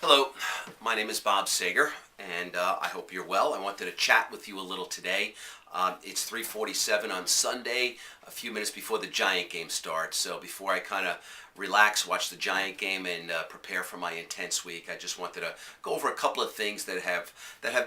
Hello, my name is Bob Sager, and I hope you're well. I wanted to chat with you a little today. It's 3:47 on Sunday, a few minutes before the Giant game starts. So before I kind of relax, watch the Giant game, and prepare for my intense week, I just wanted to go over a couple of things that have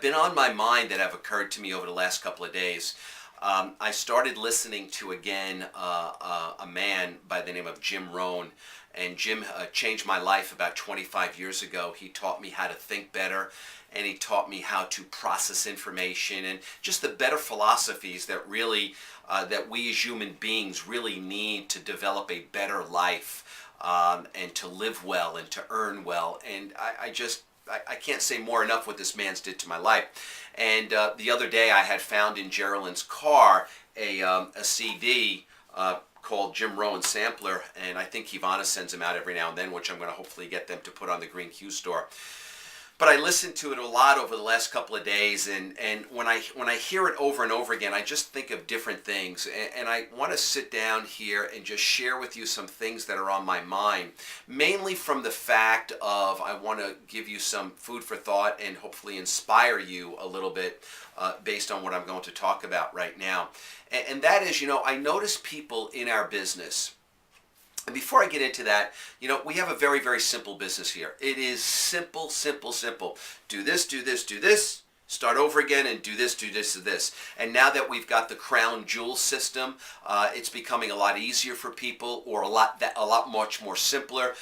been on my mind that have occurred to me over the last couple of days. I started listening to again a man by the name of Jim Rohn. And Jim changed my life about 25 years ago. He taught me how to think better, and he taught me how to process information, and just the better philosophies that really, that we as human beings really need to develop a better life, and to live well and to earn well. And I can't say more enough what this man's did to my life. And the other day I had found in Geraldine's car a CD called Jim Rohn Sampler, and I think Ivana sends them out every now and then, which I'm going to hopefully get them to put on the Green Q store. But I listened to it a lot over the last couple of days, and when I hear it over and over again, I just think of different things. And I want to sit down here and just share with you some things that are on my mind, mainly from the fact of I want to give you some food for thought and hopefully inspire you a little bit based on what I'm going to talk about right now. And that is, I notice people in our business. And before I get into that, we have a very, very simple business here. It is simple, simple, simple. Do this, do this, do this, start over again, and do this, do this, do this. And now that we've got the crown jewel system, it's becoming a lot easier for people, or a lot much more simpler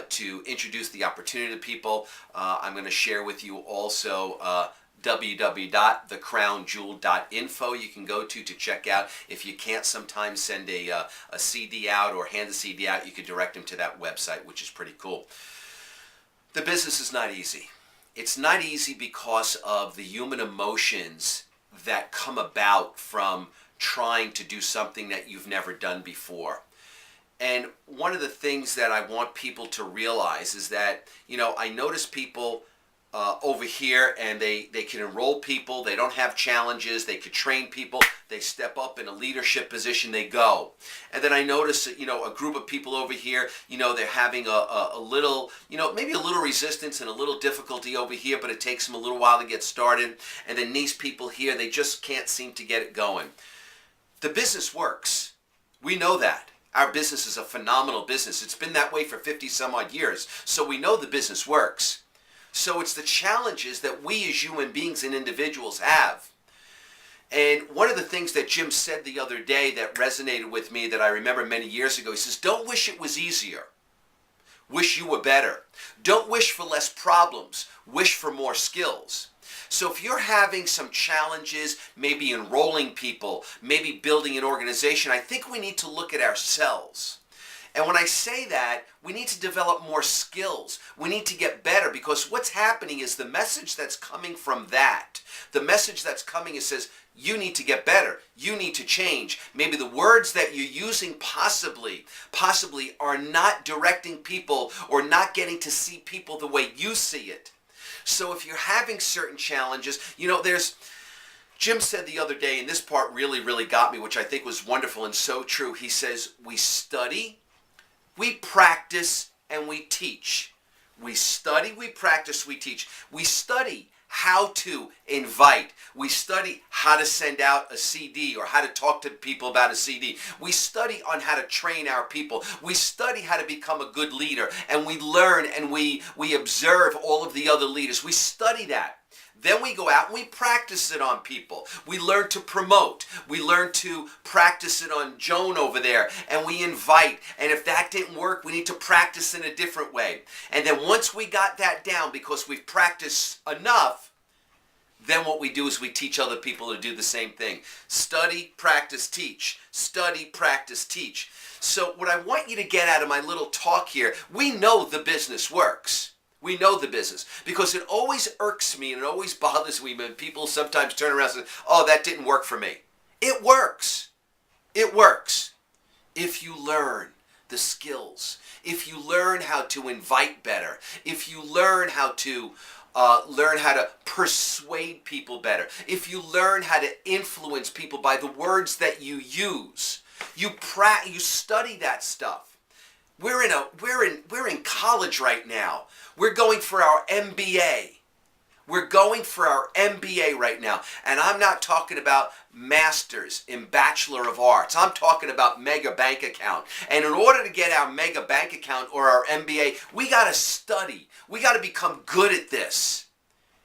to introduce the opportunity to people. I'm going to share with you also www.thecrownjewel.info you can go to check out. If you can't sometimes send a CD out or hand the CD out, you can direct them to that website, which is pretty cool. The business is not easy. It's not easy because of the human emotions that come about from trying to do something that you've never done before. And one of the things that I want people to realize is that, I notice people over here, and they can enroll people. They don't have challenges. They could train people. They step up in a leadership position. They go. And then I notice, a group of people over here, they're having a little, maybe a little resistance and a little difficulty over here, but it takes them a little while to get started. And then these people here, they just can't seem to get it going. The business works. We know that. Our business is a phenomenal business. It's been that way for 50 some odd years. So we know the business works. So it's the challenges that we as human beings and individuals have. And one of the things that Jim said the other day that resonated with me, that I remember many years ago, he says, don't wish it was easier. Wish you were better. Don't wish for less problems. Wish for more skills. So if you're having some challenges, maybe enrolling people, maybe building an organization, I think we need to look at ourselves. And when I say that, we need to develop more skills. We need to get better, because what's happening is the message that's coming from that. The message that's coming is says, you need to get better. You need to change. Maybe the words that you're using possibly are not directing people or not getting to see people the way you see it. So if you're having certain challenges, Jim said the other day, and this part really, really got me, which I think was wonderful and so true. He says, we study, we practice, and we teach. We study, we practice, we teach. We study how to invite. We study how to send out a CD or how to talk to people about a CD. We study on how to train our people. We study how to become a good leader. And we learn and we observe all of the other leaders. We study that. Then we go out and we practice it on people. We learn to promote. We learn to practice it on Joan over there. And we invite. And if that didn't work, we need to practice in a different way. And then once we got that down, because we've practiced enough, then what we do is we teach other people to do the same thing. Study, practice, teach. Study, practice, teach. So what I want you to get out of my little talk here, we know the business works. We know the business, because it always irks me and it always bothers me when people sometimes turn around and say, oh, that didn't work for me. It works. It works. If you learn the skills, if you learn how to invite better, if you learn how to persuade people better, if you learn how to influence people by the words that you use, you study that stuff. We're in college right now. We're going for our MBA. We're going for our MBA right now. And I'm not talking about masters in Bachelor of Arts. I'm talking about mega bank account. And in order to get our mega bank account or our MBA, we got to study. We got to become good at this.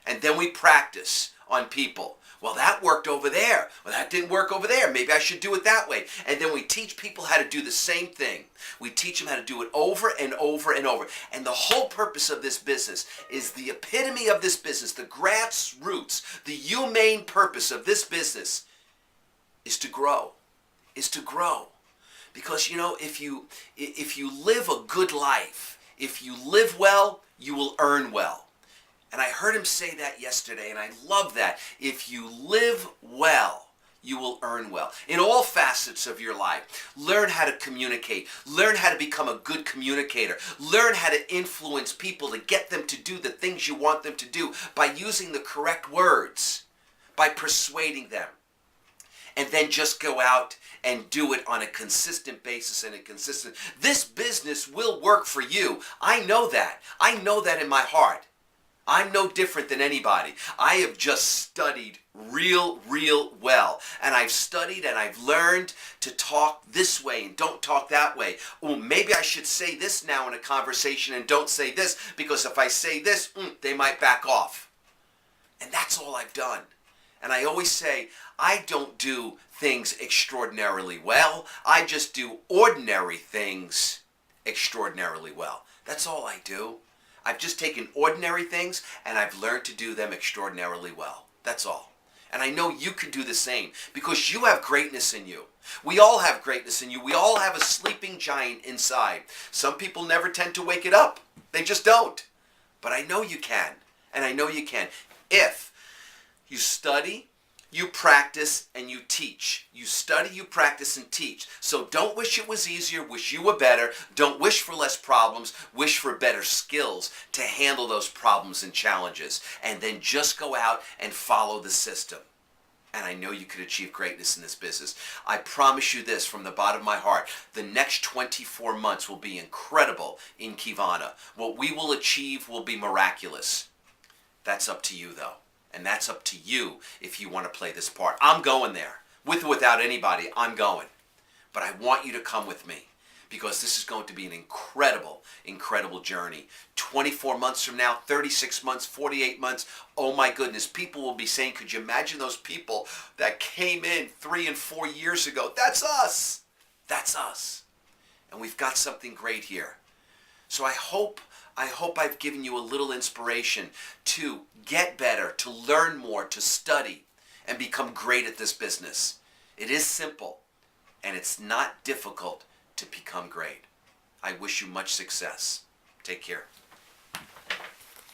And then we practice on people. Well, that worked over there. Well, that didn't work over there. Maybe I should do it that way. And then we teach people how to do the same thing. We teach them how to do it over and over and over. And the whole purpose of this business is the epitome of this business, the grassroots, the humane purpose of this business is to grow. Is to grow. Because, you know, if you live a good life, if you live well, you will earn well. And I heard him say that yesterday, and I love that. If you live well, you will earn well. In all facets of your life, learn how to communicate. Learn how to become a good communicator. Learn how to influence people to get them to do the things you want them to do by using the correct words, by persuading them. And then just go out and do it on a consistent basis and a consistent. This business will work for you. I know that. I know that in my heart. I'm no different than anybody. I have just studied real well. And I've studied and I've learned to talk this way and don't talk that way. Oh, maybe I should say this now in a conversation and don't say this, because if I say this, they might back off. And that's all I've done. And I always say, I don't do things extraordinarily well. I just do ordinary things extraordinarily well. That's all I do. I've just taken ordinary things and I've learned to do them extraordinarily well. That's all. And I know you can do the same because you have greatness in you. We all have greatness in you. We all have a sleeping giant inside. Some people never tend to wake it up. They just don't. But I know you can. And I know you can. If you study, you practice, and you teach. You study, you practice, and teach. So don't wish it was easier, wish you were better. Don't wish for less problems, wish for better skills to handle those problems and challenges. And then just go out and follow the system. And I know you could achieve greatness in this business. I promise you this from the bottom of my heart. The next 24 months will be incredible in Kivana. What we will achieve will be miraculous. That's up to you, though. And that's up to you if you want to play this part. I'm going there. With or without anybody, I'm going. But I want you to come with me because this is going to be an incredible journey. 24 months from now, 36 months, 48 months, oh my goodness, people will be saying, could you imagine those people that came in 3 and 4 years ago? That's us. That's us. And we've got something great here. So I hope I've given you a little inspiration to get better, to learn more, to study, and become great at this business. It is simple, and it's not difficult to become great. I wish you much success. Take care.